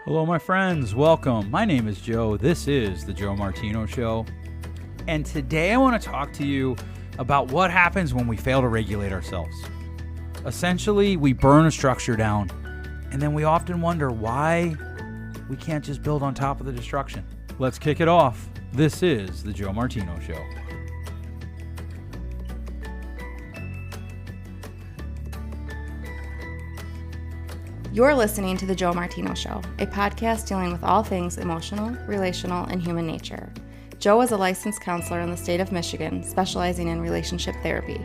Hello, my friends. Welcome. My name is Joe. This is the Joe Martino Show. And today I want to talk to you about what happens when we fail to regulate ourselves. Essentially, we burn a structure down, and then we often wonder why we can't just build on top of the destruction. Let's kick it off. This is the Joe Martino Show. You're listening to The Joe Martino Show, a podcast dealing with all things emotional, relational, and human nature. Joe is a licensed counselor in the state of Michigan, specializing in relationship therapy.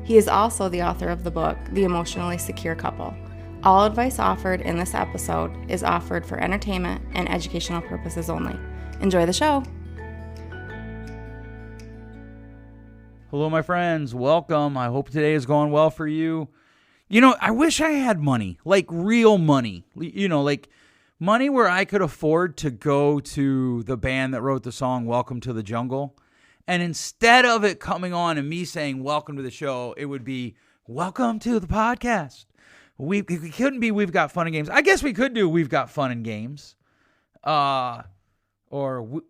He is also the author of the book, The Emotionally Secure Couple. All advice offered in this episode is offered for entertainment and educational purposes only. Enjoy the show. Hello, my friends. Welcome. I hope today is going well for you. You know, I wish I had money, like real money, like money where I could afford to go to the band that wrote the song Welcome to the Jungle. And instead of it coming on and me saying welcome to the show, it would be welcome to the podcast. We couldn't be we've got fun and games. I guess we could do we've got fun and games. Or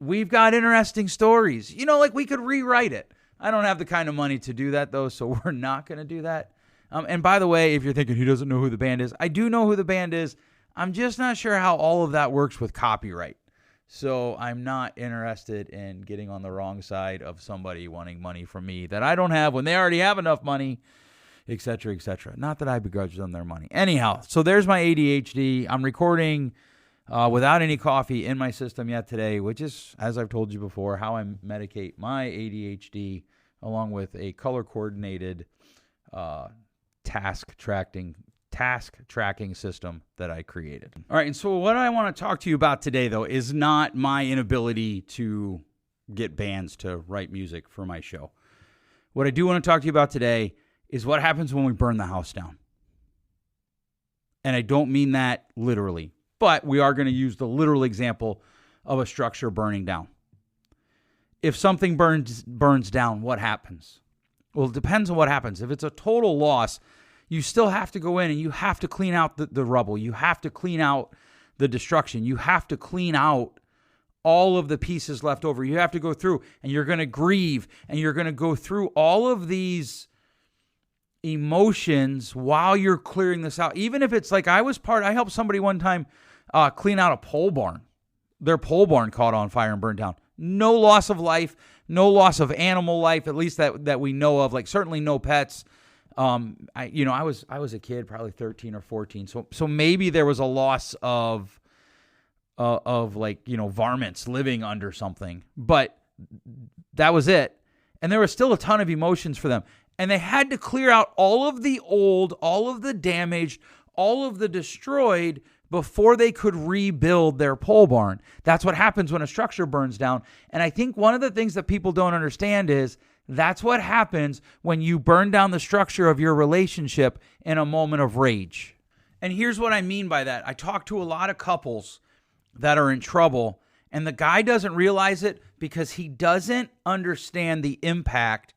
we've got interesting stories. Like we could rewrite it. I don't have the kind of money to do that, though, so we're not going to do that. And by the way, if you're thinking he doesn't know who the band is, I do know who the band is. I'm just not sure how all of that works with copyright. So I'm not interested in getting on the wrong side of somebody wanting money from me that I don't have when they already have enough money, et cetera, et cetera. Not that I begrudge them their money. Anyhow, so there's my ADHD. I'm recording without any coffee in my system yet today, which is, as I've told you before, how I medicate my ADHD along with a color-coordinated task tracking system that I created. All right, and so what I want to talk to you about today, though, is not my inability to get bands to write music for my show. What I do want to talk to you about today is what happens when we burn the house down. And I don't mean that literally, but we are going to use the literal example of a structure burning down. If something burns down, what happens? Well, it depends on what happens. If it's a total loss, you still have to go in and you have to clean out the rubble. You have to clean out the destruction. You have to clean out all of the pieces left over. You have to go through and you're going to grieve and you're going to go through all of these emotions while you're clearing this out. Even if it's like I helped somebody one time clean out a pole barn. Their pole barn caught on fire and burned down. No loss of life. No loss of animal life, at least that we know of. Like certainly no pets. I was a kid, probably 13 or 14. So maybe there was a loss of varmints living under something, but that was it. And there was still a ton of emotions for them, and they had to clear out all of the old, all of the damaged, all of the destroyed before they could rebuild their pole barn. That's what happens when a structure burns down. And I think one of the things that people don't understand is that's what happens when you burn down the structure of your relationship in a moment of rage. And here's what I mean by that. I talk to a lot of couples that are in trouble, and the guy doesn't realize it because he doesn't understand the impact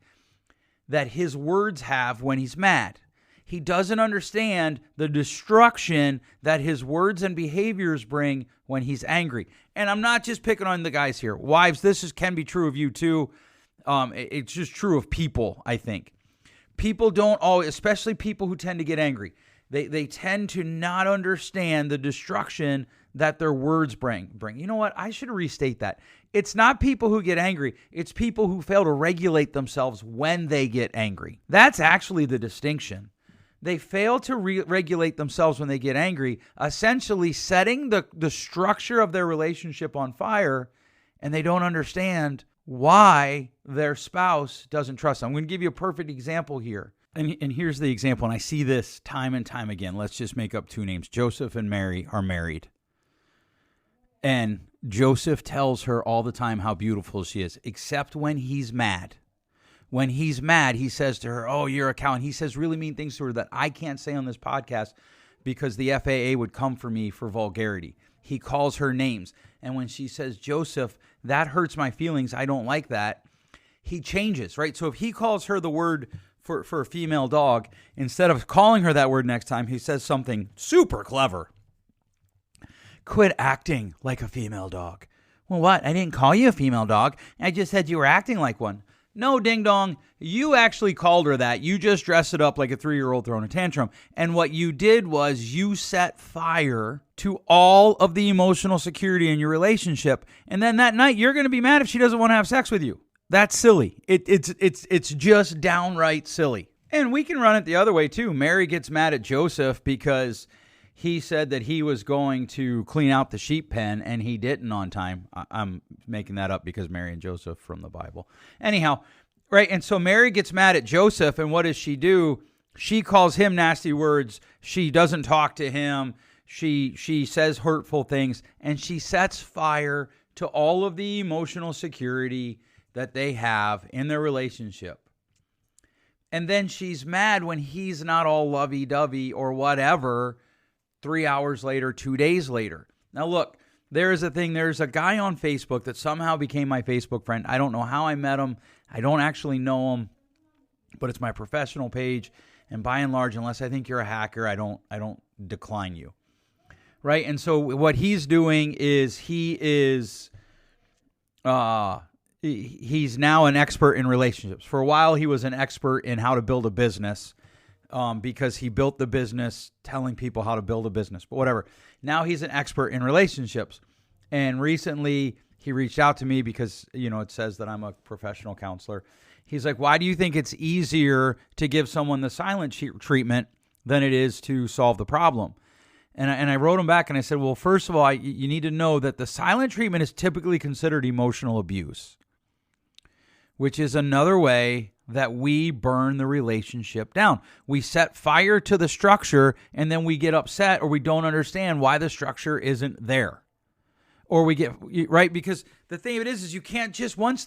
that his words have when he's mad. He doesn't understand the destruction that his words and behaviors bring when he's angry. And I'm not just picking on the guys here. Wives, this can be true of you too. It's just true of people, I think. People don't always, especially people who tend to get angry, they tend to not understand the destruction that their words bring. You know what? I should restate that. It's not people who get angry. It's people who fail to regulate themselves when they get angry. That's actually the distinction. They fail to regulate themselves when they get angry, essentially setting the structure of their relationship on fire, and they don't understand why their spouse doesn't trust them. I'm going to give you a perfect example here. And here's the example, and I see this time and time again. Let's just make up two names. Joseph and Mary are married. And Joseph tells her all the time how beautiful she is, except when he's mad. When he's mad, he says to her, "Oh, you're a cow." And he says really mean things to her that I can't say on this podcast because the FAA would come for me for vulgarity. He calls her names. And when she says, "Joseph, that hurts my feelings. I don't like that," he changes, right? So if he calls her the word for a female dog, instead of calling her that word next time, he says something super clever. quit acting like a female dog. Well, what? I didn't call you a female dog. I just said you were acting like one. No, ding dong. You actually called her that. You just dressed it up like a 3-year-old throwing a tantrum. And what you did was you set fire to all of the emotional security in your relationship. And then that night, you're going to be mad if she doesn't want to have sex with you. That's silly. It's just downright silly. And we can run it the other way too. Mary gets mad at Joseph because he said that he was going to clean out the sheep pen and he didn't on time. I'm making that up because Mary and Joseph from the Bible. Anyhow, right? And so Mary gets mad at Joseph, and what does she do? She calls him nasty words. She doesn't talk to him. She says hurtful things, and she sets fire to all of the emotional security that they have in their relationship. And then she's mad when he's not all lovey-dovey or whatever 3 hours later, 2 days later. Now, look, there's a guy on Facebook that somehow became my Facebook friend. I don't know how I met him. I don't actually know him, but it's my professional page. And by and large, unless I think you're a hacker, I don't decline you. Right? And so what he's doing is he's now an expert in relationships. For a while, he was an expert in how to build a business. Because he built the business telling people how to build a business. But whatever. Now he's an expert in relationships. And recently he reached out to me because, it says that I'm a professional counselor. He's like, why do you think it's easier to give someone the silent treatment than it is to solve the problem? And I wrote him back and I said, well, first of all, you need to know that the silent treatment is typically considered emotional abuse, which is another way that we burn the relationship down. We set fire to the structure, and then we get upset or we don't understand why the structure isn't there. Or we get, right? Because the thing of it is you can't just, once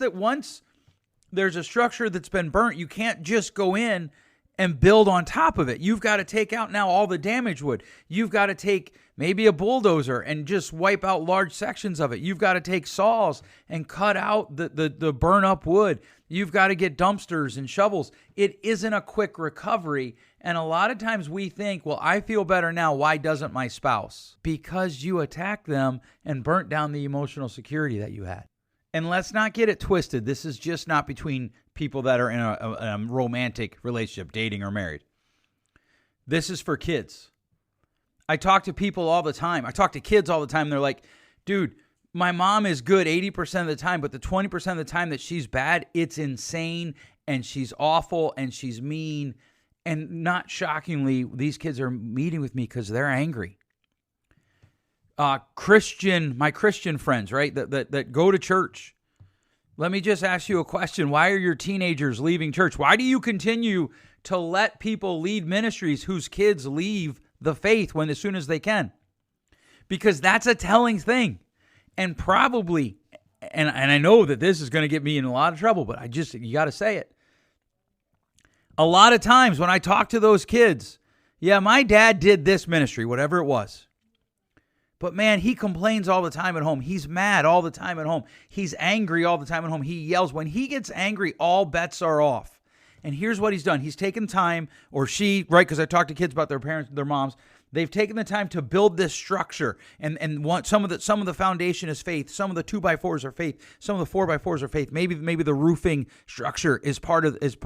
there's a structure that's been burnt, you can't just go in and build on top of it. You've got to take out now all the damaged wood. You've got to take maybe a bulldozer and just wipe out large sections of it. You've got to take saws and cut out the burn up wood. You've got to get dumpsters and shovels. It isn't a quick recovery. And a lot of times we think, well, I feel better now. Why doesn't my spouse? Because you attacked them and burnt down the emotional security that you had. And let's not get it twisted. This is just not between people that are in a romantic relationship, dating or married. This is for kids. I talk to people all the time. I talk to kids all the time. They're like, dude, my mom is good 80% of the time, but the 20% of the time that she's bad, it's insane, and she's awful, and she's mean. And not shockingly, these kids are meeting with me because they're angry. My Christian friends, right, that go to church. Let me just ask you a question. Why are your teenagers leaving church? Why do you continue to let people lead ministries whose kids leave the faith as soon as they can? Because that's a telling thing. And probably, and I know that this is going to get me in a lot of trouble, but you got to say it. A lot of times when I talk to those kids, yeah, my dad did this ministry, whatever it was. But man, he complains all the time at home. He's mad all the time at home. He's angry all the time at home. He yells. When he gets angry, all bets are off. And here's what he's done. He's taken time, or she, right, because I talk to kids about their parents, their moms. They've taken the time to build this structure, and want some of the foundation is faith. Some of the 2x4s are faith. Some of the 4x4s are faith. Maybe the roofing structure is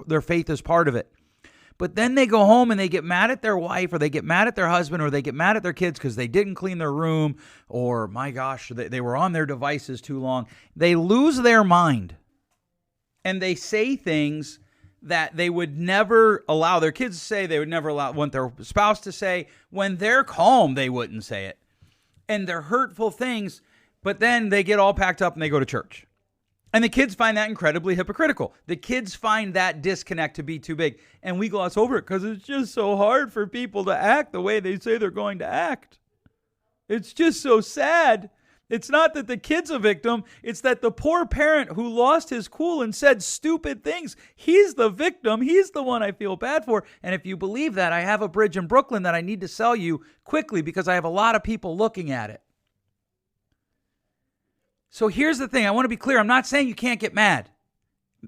their faith is part of it. But then they go home and they get mad at their wife, or they get mad at their husband, or they get mad at their kids because they didn't clean their room, or my gosh, they were on their devices too long. They lose their mind, and they say things that they would never allow their kids to say. They would never want their spouse to say. When they're calm, they wouldn't say it. And they're hurtful things, but then they get all packed up and they go to church. And the kids find that incredibly hypocritical. The kids find that disconnect to be too big. And we gloss over it because it's just so hard for people to act the way they say they're going to act. It's just so sad. It's not that the kid's a victim. It's that the poor parent who lost his cool and said stupid things, he's the victim. He's the one I feel bad for. And if you believe that, I have a bridge in Brooklyn that I need to sell you quickly because I have a lot of people looking at it. So here's the thing. I want to be clear. I'm not saying you can't get mad.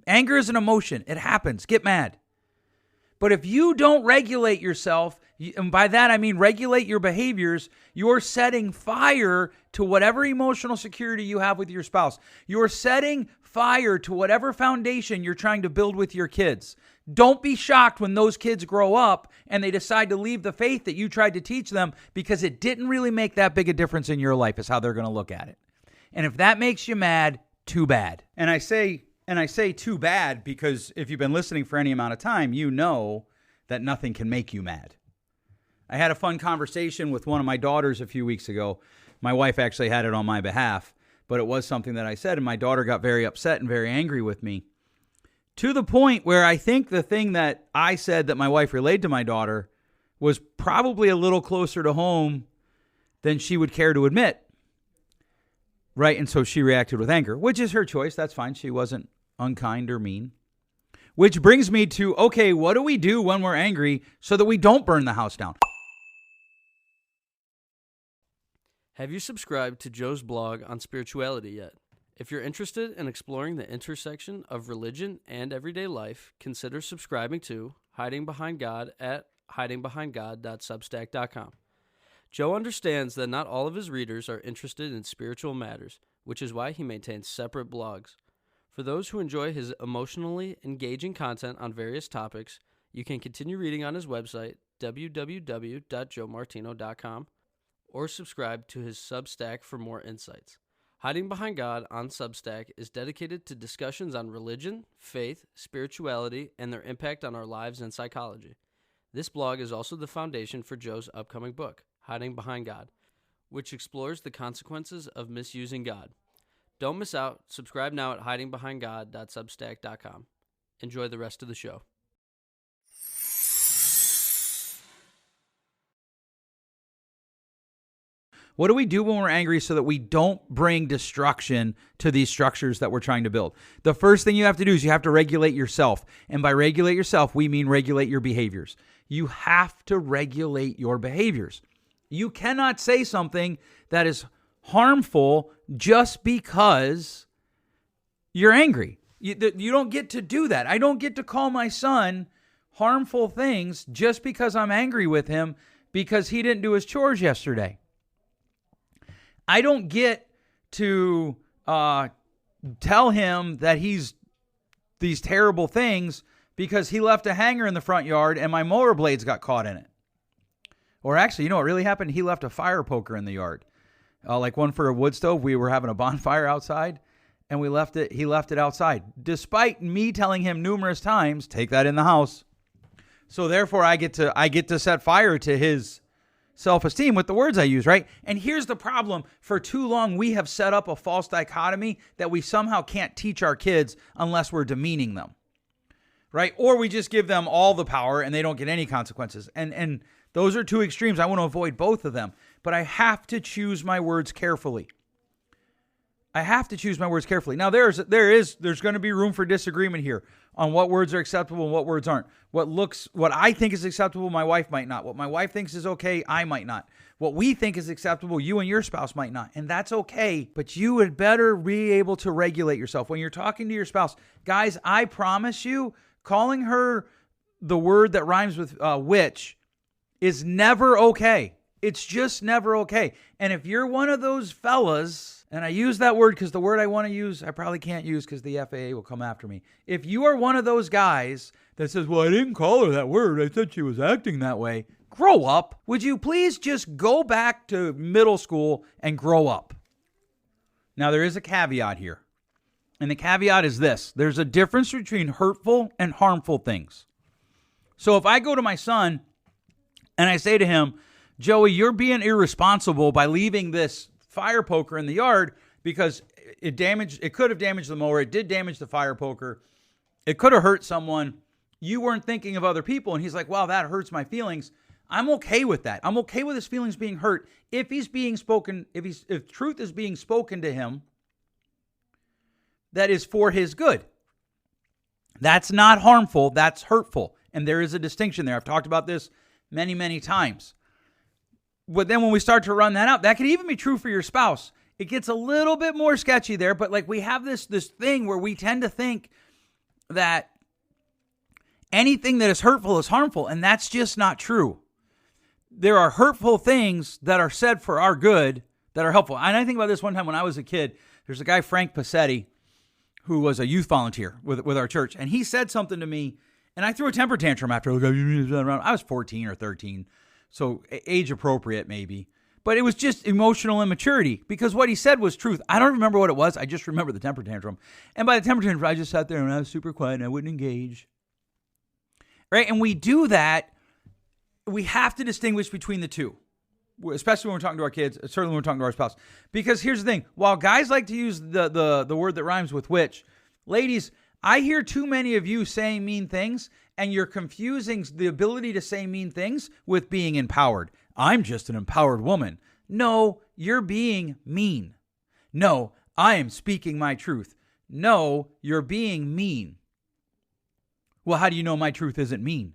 Anger is an emotion. It happens. Get mad. But if you don't regulate yourself, And by that, I mean regulate your behaviors. You're setting fire to whatever emotional security you have with your spouse. You're setting fire to whatever foundation you're trying to build with your kids. Don't be shocked when those kids grow up and they decide to leave the faith that you tried to teach them because it didn't really make that big a difference in your life, is how they're going to look at it. And if that makes you mad, too bad. And I say too bad because if you've been listening for any amount of time, you know that nothing can make you mad. I had a fun conversation with one of my daughters a few weeks ago. My wife actually had it on my behalf, but it was something that I said, and my daughter got very upset and very angry with me, to the point where I think the thing that I said that my wife relayed to my daughter was probably a little closer to home than she would care to admit. Right? And so she reacted with anger, which is her choice. That's fine. She wasn't unkind or mean. Which brings me to, okay, what do we do when we're angry so that we don't burn the house down? Have you subscribed to Joe's blog on spirituality yet? If you're interested in exploring the intersection of religion and everyday life, consider subscribing to Hiding Behind God at hidingbehindgod.substack.com. Joe understands that not all of his readers are interested in spiritual matters, which is why he maintains separate blogs. For those who enjoy his emotionally engaging content on various topics, you can continue reading on his website, www.joemartino.com, or subscribe to his Substack for more insights. Hiding Behind God on Substack is dedicated to discussions on religion, faith, spirituality, and their impact on our lives and psychology. This blog is also the foundation for Joe's upcoming book, Hiding Behind God, which explores the consequences of misusing God. Don't miss out. Subscribe now at hidingbehindgod.substack.com. Enjoy the rest of the show. What do we do when we're angry so that we don't bring destruction to these structures that we're trying to build? The first thing you have to do is you have to regulate yourself. And by regulate yourself, we mean regulate your behaviors. You have to regulate your behaviors. You cannot say something that is harmful just because you're angry. You don't get to do that. I don't get to call my son harmful things just because I'm angry with him because he didn't do his chores yesterday. I don't get to tell him that he's these terrible things because he left a hanger in the front yard and my mower blades got caught in it. Or actually, you know what really happened? He left a fire poker in the yard. Like one for a wood stove. We were having a bonfire outside and he left it outside. Despite me telling him numerous times, take that in the house. So therefore I get to set fire to his self-esteem with the words I use, right? And here's the problem. For too long, we have set up a false dichotomy that we somehow can't teach our kids unless we're demeaning them, right? Or we just give them all the power and they don't get any consequences. And those are two extremes. I want to avoid both of them, but I have to choose my words carefully. Now, there's going to be room for disagreement here on what words are acceptable and what words aren't. What I think is acceptable, my wife might not. What my wife thinks is okay, I might not. What we think is acceptable, you and your spouse might not. And that's okay, but you would better be able to regulate yourself. When you're talking to your spouse, guys, I promise you, calling her the word that rhymes with witch is never okay. It's just never okay. And if you're one of those fellas, and I use that word because the word I want to use, I probably can't use because the FAA will come after me. If you are one of those guys that says, well, I didn't call her that word, I said she was acting that way, grow up. Would you please just go back to middle school and grow up? Now, there is a caveat here. And the caveat is this. There's a difference between hurtful and harmful things. So if I go to my son and I say to him, Joey, you're being irresponsible by leaving this fire poker in the yard because it could have damaged the mower. It did damage the fire poker. It could have hurt someone. You weren't thinking of other people. And he's like, wow, that hurts my feelings. I'm okay with that. I'm okay with his feelings being hurt. If truth is being spoken to him, that is for his good. That's not harmful. That's hurtful. And there is a distinction there. I've talked about this many, many times. But then when we start to run that out, that could even be true for your spouse. It gets a little bit more sketchy there, but like we have this thing where we tend to think that anything that is hurtful is harmful, and that's just not true. there are hurtful things that are said for our good that are helpful. And I think about this one time when I was a kid. There's a guy, Frank Passetti, who was a youth volunteer with our church. And he said something to me, and I threw a temper tantrum after. I was 14 or 13, so age appropriate maybe. But it was just emotional immaturity because what he said was truth. I don't remember what it was. I just remember the temper tantrum. And by the temper tantrum, I just sat there and I was super quiet and I wouldn't engage. Right? And we do that. We have to distinguish between the two, especially when we're talking to our kids, certainly when we're talking to our spouse. Because here's the thing. While guys like to use the word that rhymes with which, ladies, I hear too many of you saying mean things, and you're confusing the ability to say mean things with being empowered. I'm just an empowered woman. No, you're being mean. No, I am speaking my truth. No, you're being mean. Well, how do you know my truth isn't mean?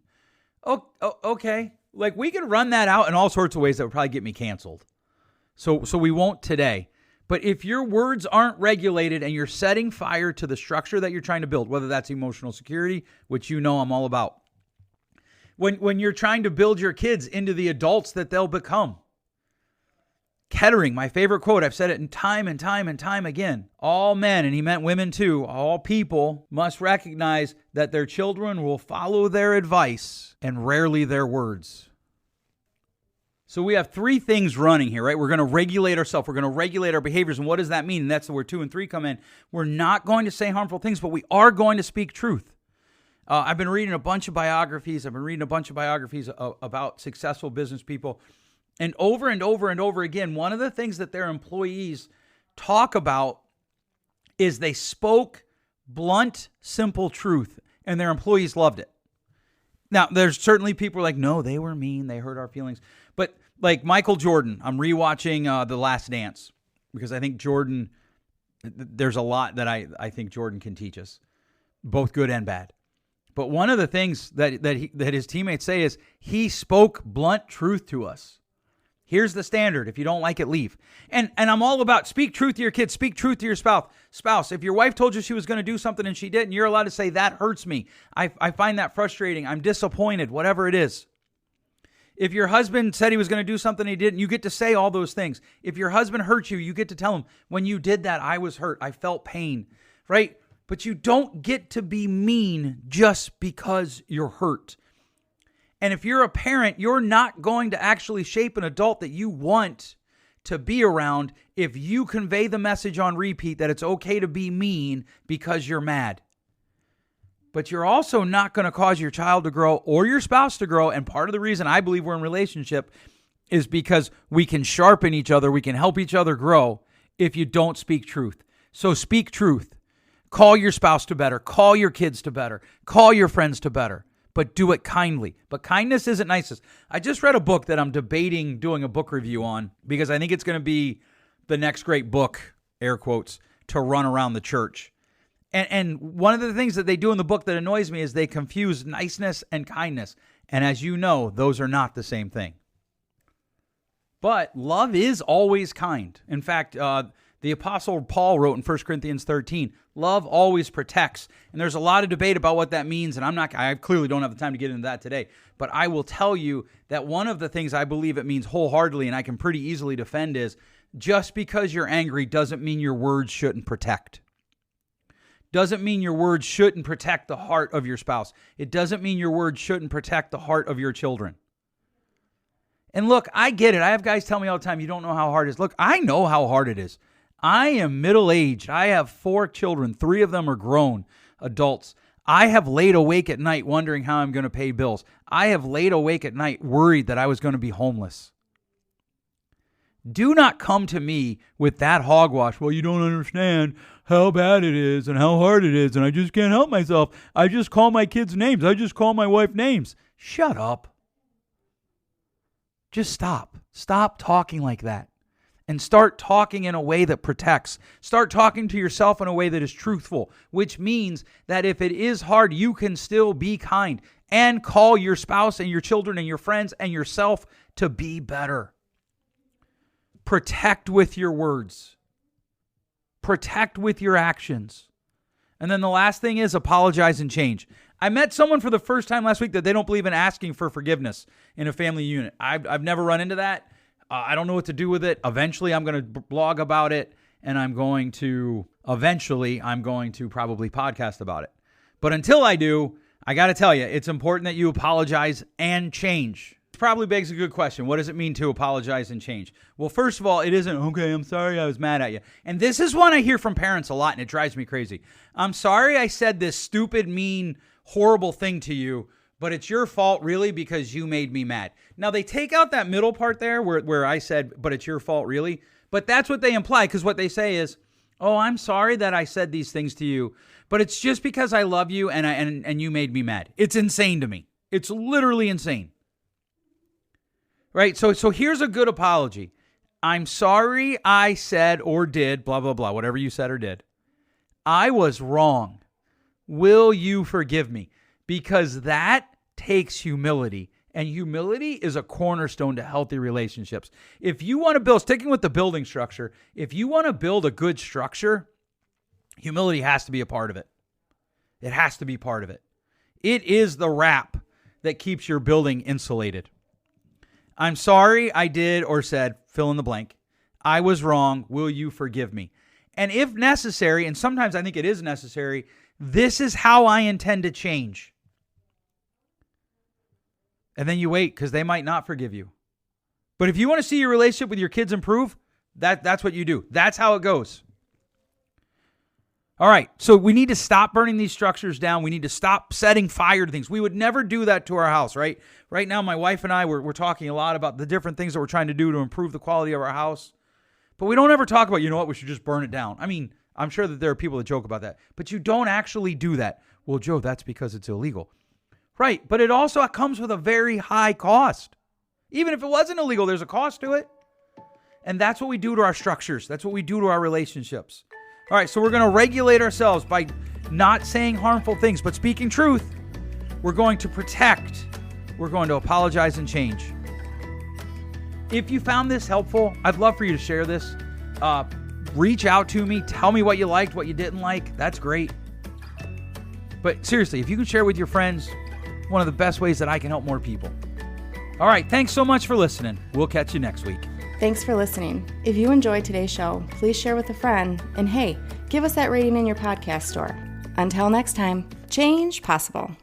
Oh, okay. Like, we could run that out in all sorts of ways that would probably get me canceled. So we won't today. But if your words aren't regulated and you're setting fire to the structure that you're trying to build, whether that's emotional security, which you know I'm all about, when you're trying to build your kids into the adults that they'll become. Kettering, my favorite quote, I've said it in time and time again. All men, and he meant women too, all people must recognize that their children will follow their advice and rarely their words. So we have three things running here, right? We're going to regulate ourselves. We're going to regulate our behaviors. And what does that mean? And that's where 2 and 3 come in. We're not going to say harmful things, but we are going to speak truth. I've been reading a bunch of biographies. About successful business people. And over again, one of the things that their employees talk about is they spoke blunt, simple truth, and their employees loved it. Now, there's certainly people like, no, they were mean. They hurt our feelings. But like Michael Jordan, I'm rewatching The Last Dance because I think Jordan, there's a lot that I think Jordan can teach us, both good and bad. But one of the things that his teammates say is he spoke blunt truth to us. Here's the standard. If you don't like it, leave. And I'm all about speak truth to your kids. Speak truth to your spouse. If your wife told you she was going to do something and she didn't, you're allowed to say, that hurts me. I find that frustrating. I'm disappointed, whatever it is. If your husband said he was going to do something and he didn't, you get to say all those things. If your husband hurt you, you get to tell him, when you did that, I was hurt. I felt pain, right? But you don't get to be mean just because you're hurt. And if you're a parent, you're not going to actually shape an adult that you want to be around if you convey the message on repeat that it's okay to be mean because you're mad. But you're also not going to cause your child to grow or your spouse to grow. And part of the reason I believe we're in a relationship is because we can sharpen each other. We can help each other grow if you don't speak truth. So speak truth. Call your spouse to better. Call your kids to better. Call your friends to better. But do it kindly. But kindness isn't nicest. I just read a book that I'm debating doing a book review on because I think it's going to be the next great book, air quotes, to run around the church. And one of the things that they do in the book that annoys me is they confuse niceness and kindness. And as you know, those are not the same thing. But love is always kind. In fact, the Apostle Paul wrote in 1 Corinthians 13, love always protects. And there's a lot of debate about what that means. And I clearly don't have the time to get into that today. But I will tell you that one of the things I believe it means wholeheartedly, and I can pretty easily defend, is just because you're angry doesn't mean your words shouldn't protect. Doesn't mean your words shouldn't protect the heart of your spouse. It doesn't mean your words shouldn't protect the heart of your children. And look, I get it. I have guys tell me all the time, you don't know how hard it is. Look, I know how hard it is. I am middle-aged. I have 4 children. 3 of them are grown adults. I have laid awake at night wondering how I'm going to pay bills. I have laid awake at night worried that I was going to be homeless. Do not come to me with that hogwash. Well, you don't understand how bad it is and how hard it is, and I just can't help myself. I just call my kids names. I just call my wife names. Shut up. Just stop. Stop talking like that. And start talking in a way that protects. Start talking to yourself in a way that is truthful, which means that if it is hard, you can still be kind and call your spouse and your children and your friends and yourself to be better. Protect with your words. Protect with your actions. And then the last thing is apologize and change. I met someone for the first time last week that they don't believe in asking for forgiveness in a family unit. I've never run into that. I don't know what to do with it. Eventually, I'm going to blog about it, and I'm going to probably podcast about it. But until I do, I got to tell you, it's important that you apologize and change. It probably begs a good question. What does it mean to apologize and change? Well, first of all, it isn't, okay, I'm sorry I was mad at you. And this is one I hear from parents a lot, and it drives me crazy. I'm sorry I said this stupid, mean, horrible thing to you, but it's your fault, really, because you made me mad. Now, they take out that middle part there where I said, but it's your fault, really. But that's what they imply, because what they say is, oh, I'm sorry that I said these things to you, but it's just because I love you and you made me mad. It's insane to me. It's literally insane. Right? So here's a good apology. I'm sorry I said or did, blah, blah, blah, whatever you said or did. I was wrong. Will you forgive me? Because that takes humility. And humility is a cornerstone to healthy relationships. If you want to build, sticking with the building structure, if you want to build a good structure, humility has to be a part of it. It has to be part of it. It is the wrap that keeps your building insulated. I'm sorry I did or said, fill in the blank. I was wrong. Will you forgive me? And if necessary, and sometimes I think it is necessary, this is how I intend to change. And then you wait, because they might not forgive you. But if you want to see your relationship with your kids improve, that's what you do. That's how it goes. All right, so we need to stop burning these structures down. We need to stop setting fire to things. We would never do that to our house, right? Right now, my wife and I, we're talking a lot about the different things that we're trying to do to improve the quality of our house. But we don't ever talk about, you know what, we should just burn it down. I mean, I'm sure that there are people that joke about that. But you don't actually do that. Well, Joe, that's because it's illegal. Right, but it also comes with a very high cost. Even if it wasn't illegal, there's a cost to it. And that's what we do to our structures. That's what we do to our relationships. All right, so we're going to regulate ourselves by not saying harmful things, but speaking truth. We're going to protect. We're going to apologize and change. If you found this helpful, I'd love for you to share this. Reach out to me. Tell me what you liked, what you didn't like. That's great. But seriously, if you can share with your friends, one of the best ways that I can help more people. All right, thanks so much for listening. We'll catch you next week. Thanks for listening. If you enjoyed today's show, please share with a friend. And hey, give us that rating in your podcast store. Until next time, change possible.